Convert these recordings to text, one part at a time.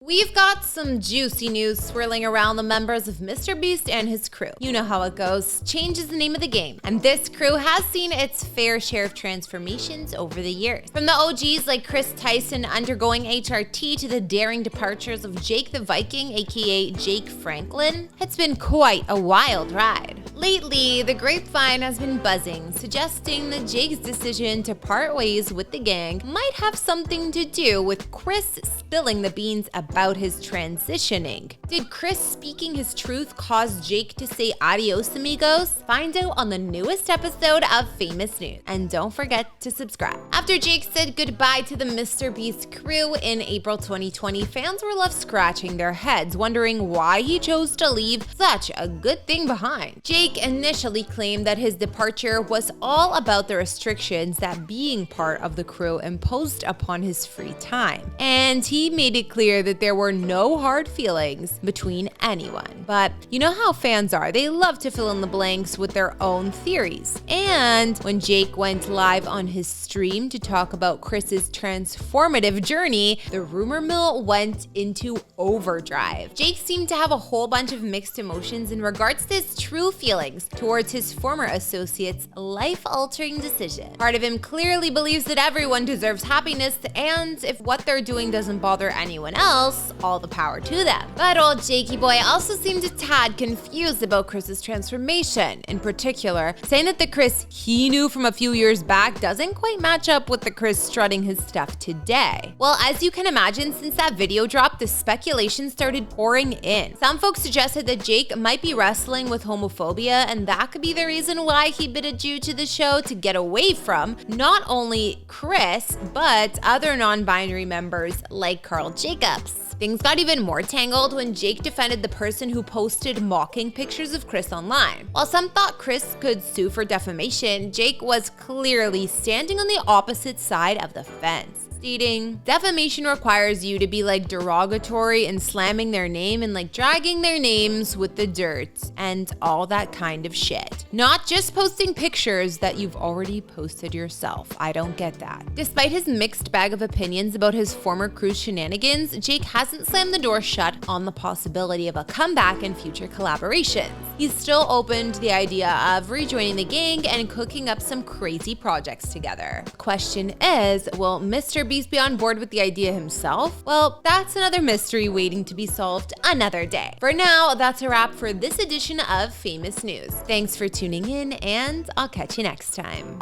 We've got some juicy news swirling around the members of Mr. Beast and his crew. You know how it goes. Change is the name of the game. And this crew has seen its fair share of transformations over the years. From the OGs like Tyson undergoing HRT to the daring departures of Jake the Viking, aka Jake Franklin, it's been quite a wild ride. Lately, the grapevine has been buzzing, suggesting that Jake's decision to part ways with the gang might have something to do with Chris spilling the beans about his transitioning. Did Chris speaking his truth cause Jake to say adios, amigos? Find out on the newest episode of Famous News. And don't forget to subscribe. After Jake said goodbye to the Mr. Beast crew in April 2020, fans were left scratching their heads, wondering why he chose to leave such a good thing behind. Jake initially claimed that his departure was all about the restrictions that being part of the crew imposed upon his free time. And he made it clear that there were no hard feelings between anyone. But you know how fans are. They love to fill in the blanks with their own theories. And when Jake went live on his stream to talk about Chris's transformative journey, the rumor mill went into overdrive. Jake seemed to have a whole bunch of mixed emotions in regards to his true feelings towards his former associate's life-altering decision. Part of him clearly believes that everyone deserves happiness, and if what they're doing doesn't bother anyone else, all the power to them. But old Jakey boy also seemed a tad confused about Chris's transformation, in particular, saying that the Chris he knew from a few years back doesn't quite match up with the Chris strutting his stuff today. Well, as you can imagine, since that video dropped, the speculation started pouring in. Some folks suggested that Jake might be wrestling with homophobia, and that could be the reason why he bid adieu to the show to get away from not only Chris, but other non-binary members like Carl Jacobs. Things got even more tangled when Jake defended the person who posted mocking pictures of Chris online. While some thought Chris could sue for defamation, Jake was clearly standing on the opposite side of the fence, stating, defamation requires you to be like derogatory and slamming their name and like dragging their names with the dirt and all that kind of shit. Not just posting pictures that you've already posted yourself. I don't get that. Despite his mixed bag of opinions about his former crew's shenanigans, Jake hasn't slammed the door shut on the possibility of a comeback and future collaborations. He's still open to the idea of rejoining the gang and cooking up some crazy projects together. Question is, will Mr. Beast be on board with the idea himself? Well, that's another mystery waiting to be solved another day. For now, that's a wrap for this edition of Famous News. Thanks for tuning in, and I'll catch you next time.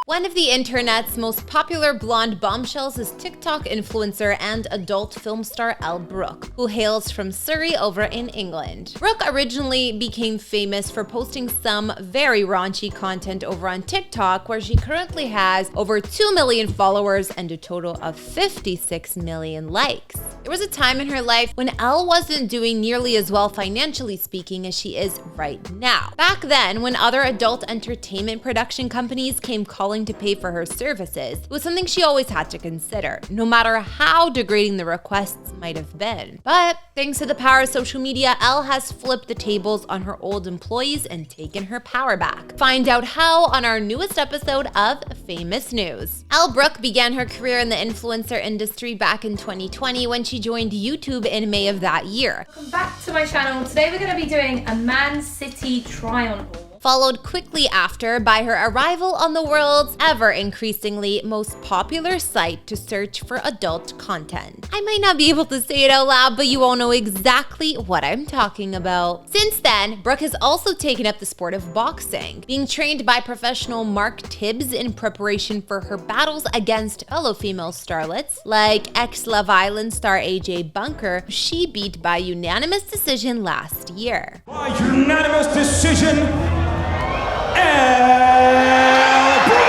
One of the internet's most popular blonde bombshells is TikTok influencer and adult film star Elle Brooke, who hails from Surrey over in England. Brooke originally became famous for posting some very raunchy content over on TikTok, where she currently has over 2 million followers and a total of 56 million likes. There was a time in her life when Elle wasn't doing nearly as well financially speaking as she is right now. Back then, when other adult entertainment production companies came calling to pay for her services, it was something she always had to consider, no matter how degrading the requests might have been. But thanks to the power of social media, Elle has flipped the tables on her old employees and taken her power back. Find out how on our newest episode of Famous News. Elle Brooke began her career in the influencer industry back in 2020 when she joined YouTube in May of that year. Welcome back to my channel. Today we're going to be doing a Man City try-on haul. Followed quickly after by her arrival on the world's ever increasingly most popular site to search for adult content. I might not be able to say it out loud, but you all know exactly what I'm talking about. Since then, Brooke has also taken up the sport of boxing, being trained by professional Mark Tibbs in preparation for her battles against fellow female starlets like ex-Love Island star AJ Bunker, who she beat by unanimous decision last year. By unanimous decision, Elle Brooke!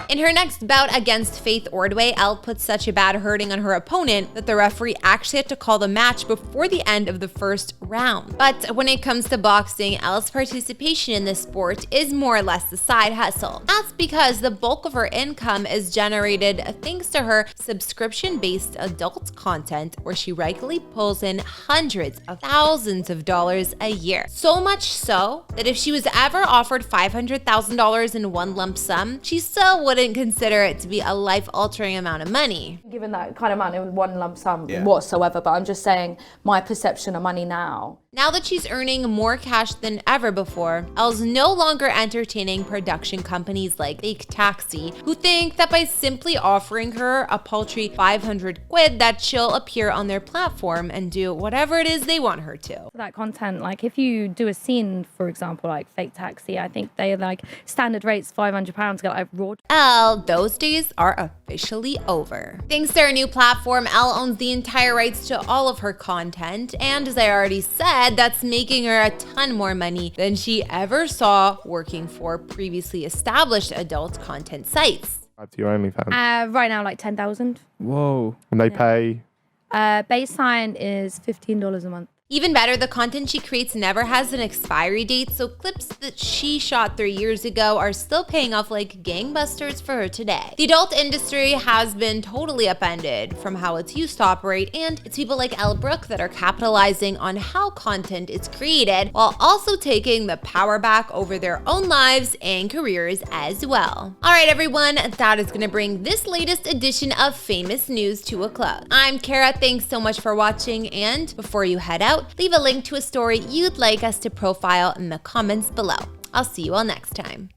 In her next bout against Faith Ordway, Elle put such a bad hurting on her opponent that the referee actually had to call the match before the end of the first round. But when it comes to boxing, Elle's participation in this sport is more or less a side hustle. That's because the bulk of her income is generated thanks to her subscription-based adult content, where she regularly pulls in hundreds of thousands of dollars a year. So much so that if she was ever offered $500,000 in one lump sum, she still would wouldn't consider it to be a life-altering amount of money. Given that kind of amount in one lump sum whatsoever, but I'm just saying my perception of money now. Now that she's earning more cash than ever before, Elle's no longer entertaining production companies like Fake Taxi, who think that by simply offering her a paltry 500 quid that she'll appear on their platform and do whatever it is they want her to. That content, like if you do a scene, for example, like Fake Taxi, I think they like standard rates £500 get like raw. Elle, those days are officially over. Thanks to her new platform, Elle owns the entire rights to all of her content, and as I already said, that's making her a ton more money than she ever saw working for previously established adult content sites. To your OnlyFans? Right now, like 10,000. Whoa. And they pay? Baseline is $15 a month. Even better, the content she creates never has an expiry date, so clips that she shot 3 years ago are still paying off like gangbusters for her today. The adult industry has been totally upended from how it's used to operate, and it's people like Elle Brooke that are capitalizing on how content is created while also taking the power back over their own lives and careers as well. All right, everyone, that is gonna bring this latest edition of Famous News to a close. I'm Kara, thanks so much for watching, and before you head out, leave a link to a story you'd like us to profile in the comments below. I'll see you all next time.